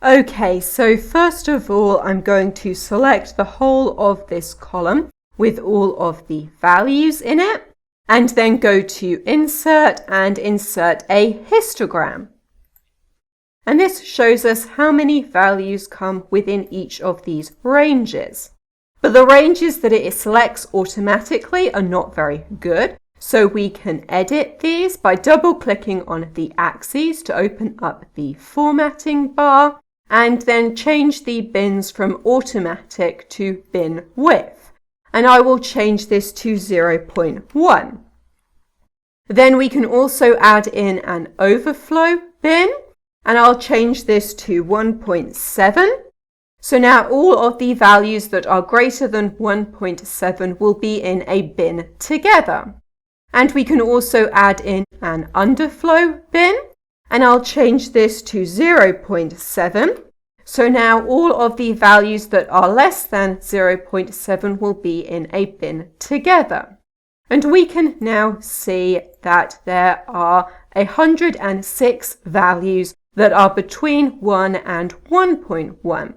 Okay, so first of all, I'm going to select the whole of this column with all of the values in it, and then go to Insert and insert a histogram. And this shows us how many values come within each of these ranges. But the ranges that it selects automatically are not very good, so we can edit these by double-clicking on the axes to open up the formatting bar, and then change the bins from automatic to bin width. And I will change this to 0.1. Then we can also add in an overflow bin, and I'll change this to 1.7. So now all of the values that are greater than 1.7 will be in a bin together. And we can also add in an underflow bin, and I'll change this to 0.7. So now all of the values that are less than 0.7 will be in a bin together. And we can now see that there are 106 values that are between 1 and 1.1.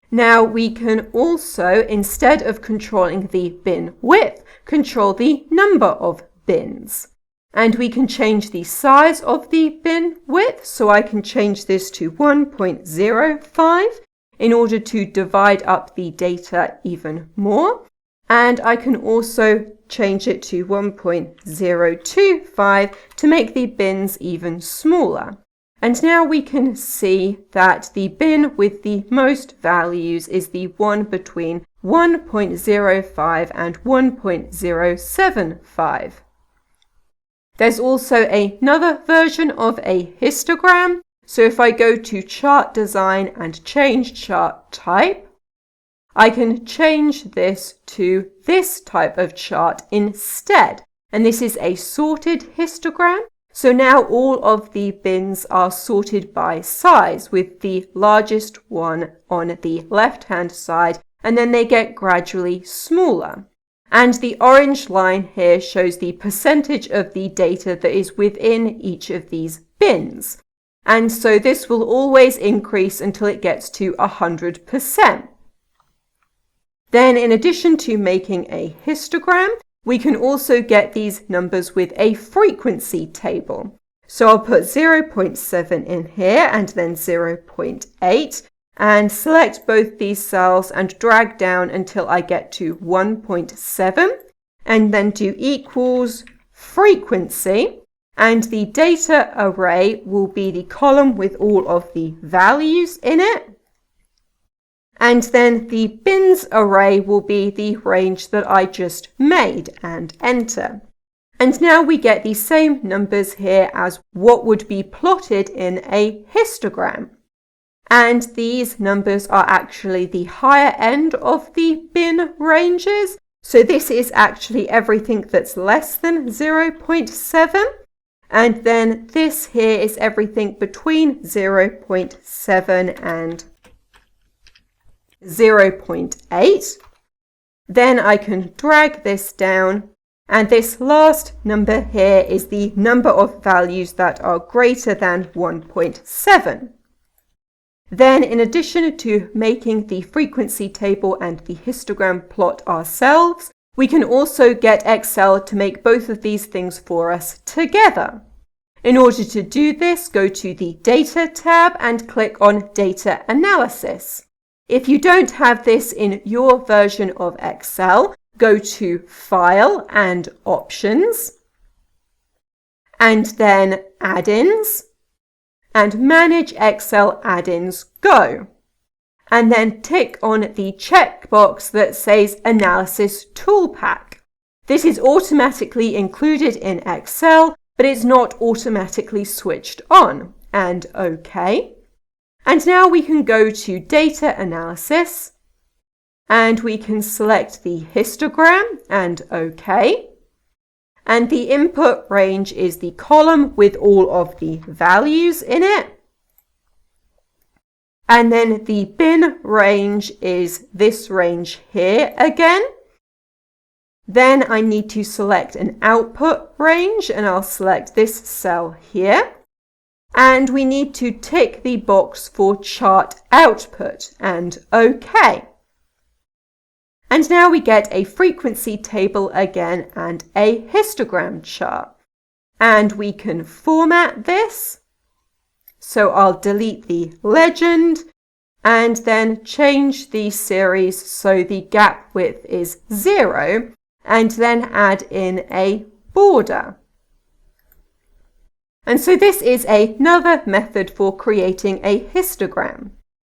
Now we can also, instead of controlling the bin width, control the number of bins. And we can change the size of the bin width, so I can change this to 1.05 in order to divide up the data even more. And I can also change it to 1.025 to make the bins even smaller. And now we can see that the bin with the most values is the one between 1.05 and 1.075. There's also another version of a histogram. So if I go to Chart Design and change chart type, I can change this to this type of chart instead. And this is a sorted histogram. So now all of the bins are sorted by size, with the largest one on the left-hand side, and then they get gradually smaller. And the orange line here shows the percentage of the data that is within each of these bins. And so this will always increase until it gets to 100%. Then, in addition to making a histogram, we can also get these numbers with a frequency table. So I'll put 0.7 in here and then 0.8 and select both these cells and drag down until I get to 1.7 and then do equals frequency, and the data array will be the column with all of the values in it. And then the bins array will be the range that I just made, and enter. And now we get the same numbers here as what would be plotted in a histogram. And these numbers are actually the higher end of the bin ranges. So this is actually everything that's less than 0.7. And then this here is everything between 0.7 and 0.8. Then I can drag this down, and this last number here is the number of values that are greater than 1.7. Then, in addition to making the frequency table and the histogram plot ourselves, we can also get Excel to make both of these things for us together. In order to do this, go to the Data tab and click on Data Analysis. If you don't have this in your version of Excel, go to File and Options, and then Add-ins, and Manage Excel Add-ins Go. And then tick on the checkbox that says Analysis ToolPak. This is automatically included in Excel, but it's not automatically switched on, and OK. And now we can go to Data Analysis, and we can select the histogram and OK. And the input range is the column with all of the values in it. And then the bin range is this range here again. Then I need to select an output range, and I'll select this cell here. And we need to tick the box for chart output and OK. And now we get a frequency table again and a histogram chart. And we can format this. So I'll delete the legend and then change the series so the gap width is 0 and then add in a border. And so this is another method for creating a histogram.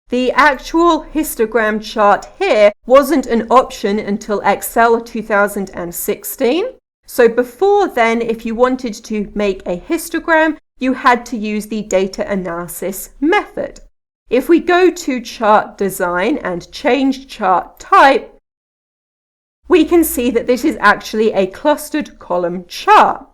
The actual histogram chart here wasn't an option until Excel 2016. So before then, if you wanted to make a histogram, you had to use the data analysis method. If we go to chart design and change chart type, we can see that this is actually a clustered column chart.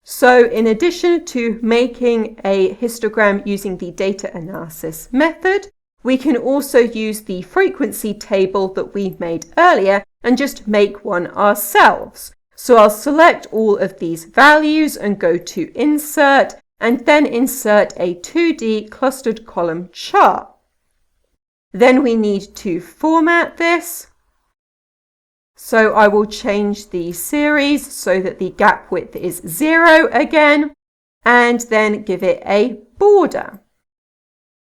So in addition to making a histogram using the data analysis method, we can also use the frequency table that we made earlier and just make one ourselves. So I'll select all of these values and go to Insert and then insert a 2D clustered column chart. Then we need to format this. So I will change the series so that the gap width is 0 again, and then give it a border.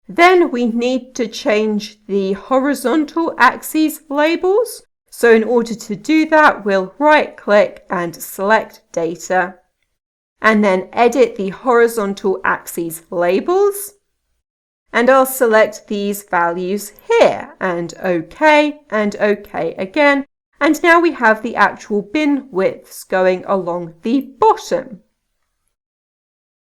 Then we need to change the horizontal axes labels. So in order to do that, we'll right-click and select Data, and then edit the horizontal axes labels. And I'll select these values here, and OK again. And now we have the actual bin widths going along the bottom.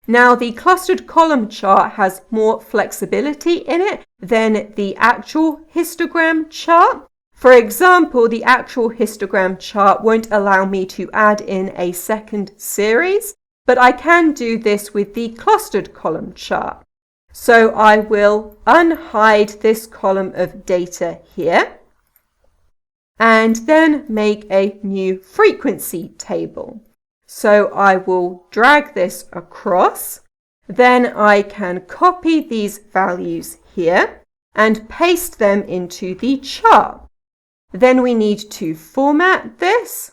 Now the clustered column chart has more flexibility in it than the actual histogram chart. For example, the actual histogram chart won't allow me to add in a second series, but I can do this with the clustered column chart. So I will unhide this column of data here, and then make a new frequency table. So I will drag this across, then I can copy these values here and paste them into the chart. Then we need to format this.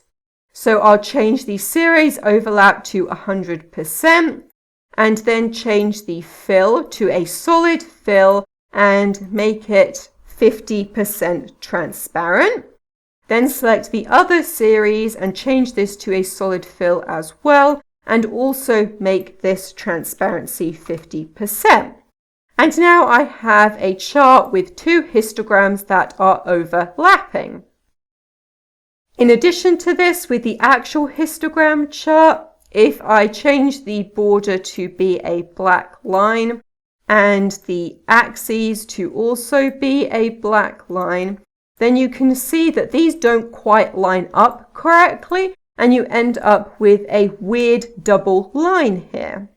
So I'll change the series overlap to 100% and then change the fill to a solid fill and make it 50% transparent. Then select the other series and change this to a solid fill as well, and also make this transparency 50%. And now I have a chart with two histograms that are overlapping. In addition to this, with the actual histogram chart, if I change the border to be a black line and the axes to also be a black line, then you can see that these don't quite line up correctly and you end up with a weird double line here.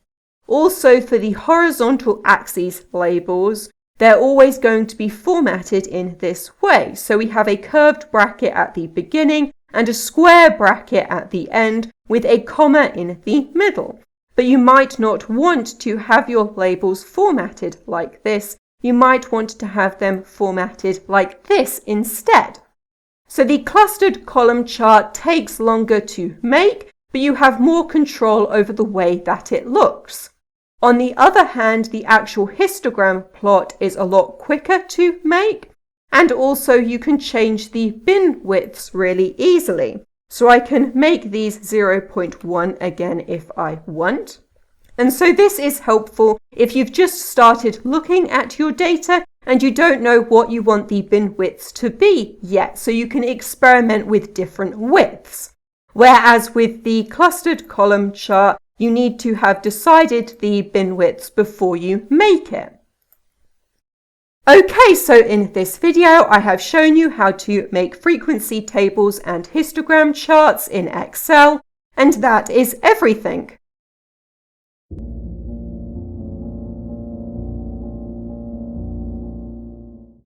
Also, for the horizontal axes labels, they're always going to be formatted in this way. So we have a curved bracket at the beginning and a square bracket at the end with a comma in the middle. But you might not want to have your labels formatted like this. You might want to have them formatted like this instead. So the clustered column chart takes longer to make, but you have more control over the way that it looks. On the other hand, the actual histogram plot is a lot quicker to make, and also you can change the bin widths really easily. So I can make these 0.1 again if I want. And so this is helpful if you've just started looking at your data and you don't know what you want the bin widths to be yet, so you can experiment with different widths. Whereas with the clustered column chart, you need to have decided the bin widths before you make it. Okay, so in this video, I have shown you how to make frequency tables and histogram charts in Excel, and that is everything.